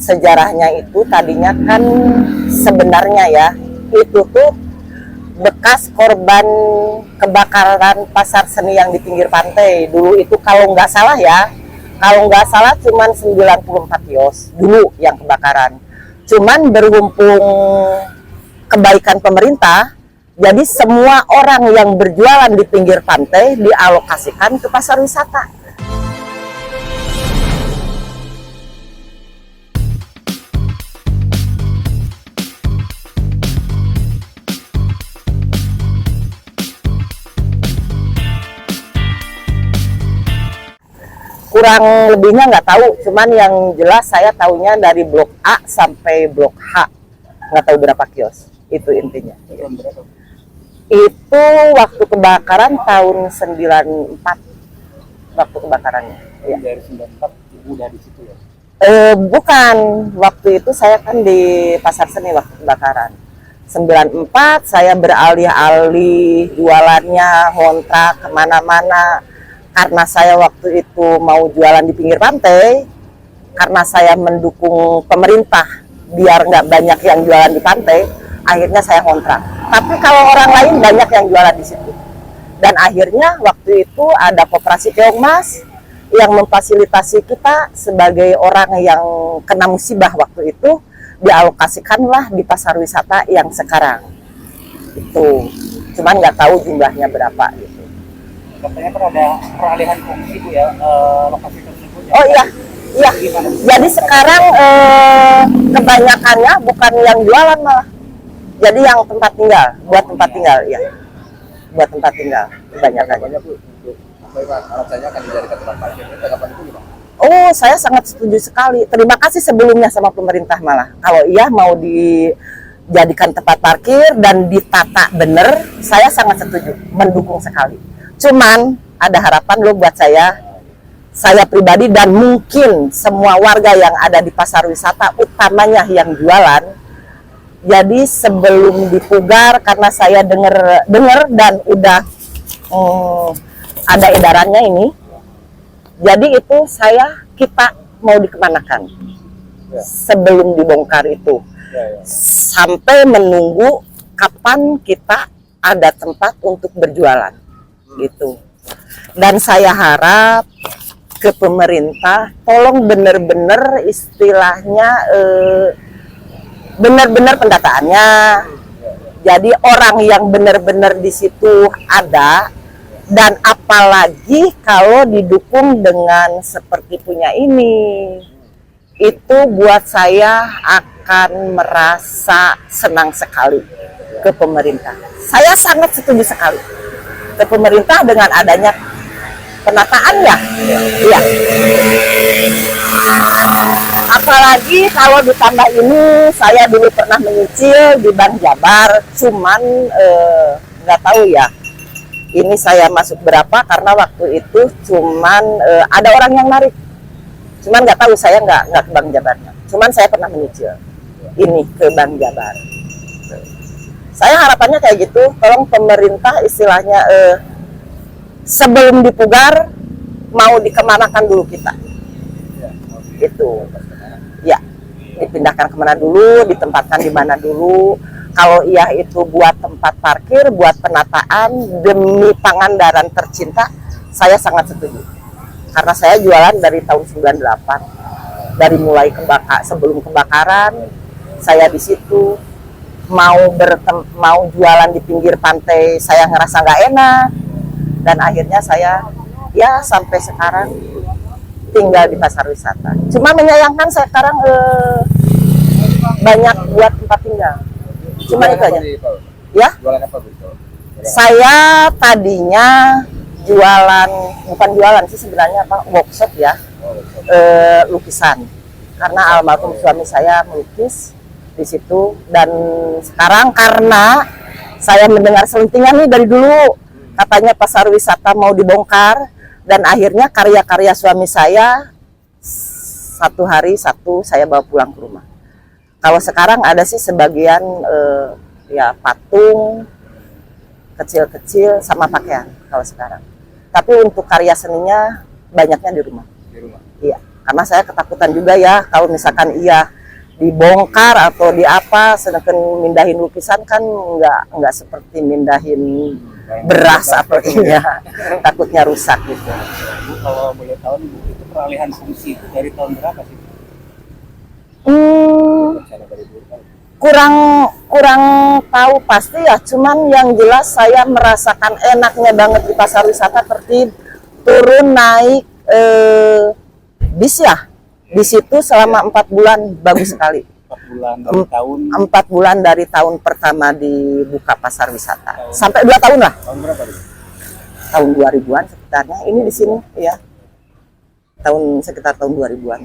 sejarahnya itu tadinya kan sebenarnya ya itu tuh bekas korban kebakaran pasar seni yang di pinggir pantai dulu itu, kalau nggak salah ya, kalau nggak salah cuman 94 kios dulu yang kebakaran. Cuman berhubung kebaikan pemerintah, jadi semua orang yang berjualan di pinggir pantai dialokasikan ke pasar wisata. Kurang lebihnya nggak tahu, cuman yang jelas saya tahunya dari blok A sampai blok H, nggak tahu berapa kios, itu intinya. Itu waktu kebakaran tahun 94, waktu kebakarannya. Ya. Dari 94 udah di situ ya? Bukan, waktu itu saya kan di pasar seni waktu kebakaran. 94 saya beralih-alih jualannya, ngontrak kemana-mana. Karena saya waktu itu mau jualan di pinggir pantai, karena saya mendukung pemerintah biar nggak banyak yang jualan di pantai, akhirnya saya kontrak. Tapi kalau orang lain banyak yang jualan di situ. Dan akhirnya waktu itu ada koperasi Keongmas yang memfasilitasi kita sebagai orang yang kena musibah waktu itu, dialokasikanlah di pasar wisata yang sekarang. Itu, cuman nggak tahu jumlahnya berapa gitu. Katanya kan ada peralihan fungsi Bu ya, lokasi tersebut. Oh iya, iya. Jadi sekarang kebanyakannya bukan yang jualan malah. Jadi yang tempat tinggal, buat tempat tinggal ya. Buat tempat tinggal kebanyakannya. Alasannya akan dijadikan tempat parkir. Tanggapan itu gimana? Oh, saya sangat setuju sekali. Terima kasih sebelumnya sama pemerintah malah. Kalau iya mau dijadikan tempat parkir dan ditata bener, saya sangat setuju, mendukung sekali. Cuman ada harapan loh buat saya pribadi dan mungkin semua warga yang ada di pasar wisata, utamanya yang jualan. Jadi sebelum dipugar, karena saya dengar dan udah ada edarannya ini. Jadi itu kita mau dikemanakan sebelum dibongkar itu, sampai menunggu kapan kita ada tempat untuk berjualan. Gitu. Dan saya harap ke pemerintah tolong bener-bener istilahnya bener-bener pendataannya, jadi orang yang bener-bener di situ ada, dan apalagi kalau didukung dengan seperti punya ini, itu buat saya akan merasa senang sekali ke pemerintah. Saya sangat setuju sekali ke pemerintah dengan adanya penataannya, ya. Apalagi kalau ditambah ini, saya dulu pernah menyicil di Bank Jabar, cuman nggak tahu ya, ini saya masuk berapa karena waktu itu cuman ada orang yang narik, cuman nggak tahu, saya nggak ke Bank Jabarnya, cuman saya pernah menyicil ini ke Bank Jabar. Saya harapannya kayak gitu, tolong pemerintah istilahnya sebelum dipugar mau dikemanakan dulu kita, itu ya, dipindahkan kemana dulu, ditempatkan di mana dulu. Kalau iya itu buat tempat parkir, buat penataan demi Pangandaran tercinta, saya sangat setuju. Karena saya jualan dari tahun 98, dari mulai sebelum kebakaran saya di situ. Mau jualan di pinggir pantai saya ngerasa nggak enak, dan akhirnya saya ya sampai sekarang tinggal di pasar wisata. Cuma menyayangkan sekarang banyak buat tempat tinggal. Cuma itu aja. Ya. Jualan apa Bu? Saya tadinya bukan jualan sih sebenarnya, workshop ya, lukisan. Karena almarhum suami saya melukis di situ, dan sekarang karena saya mendengar selentingan nih dari dulu, katanya pasar wisata mau dibongkar, dan akhirnya karya-karya suami saya satu hari saya bawa pulang ke rumah. Kalau sekarang ada sih sebagian ya patung kecil-kecil sama pakaian kalau sekarang, tapi untuk karya seninya banyaknya di rumah. Di rumah. Iya. Karena saya ketakutan juga ya kalau misalkan iya dibongkar atau di apa, sedangkan mindahin lukisan kan nggak seperti mindahin beras atau ini ya, takutnya rusak gitu. Bu, kalau boleh tahu nih, Bu, itu peralihan fungsi itu dari tahun berapa sih? Rencana dari Bu kan? Kurang tahu pasti ya, cuman yang jelas saya merasakan enaknya banget di pasar wisata, tertib, turun naik bis ya, di situ selama 4 bulan bagus sekali. 4 bulan dari 4 bulan dari tahun tahun pertama dibuka pasar wisata sampai 2 tahun lah, tahun berapa nih? tahun 2000-an sekitarnya ini di sini ya, sekitar tahun 2000-an.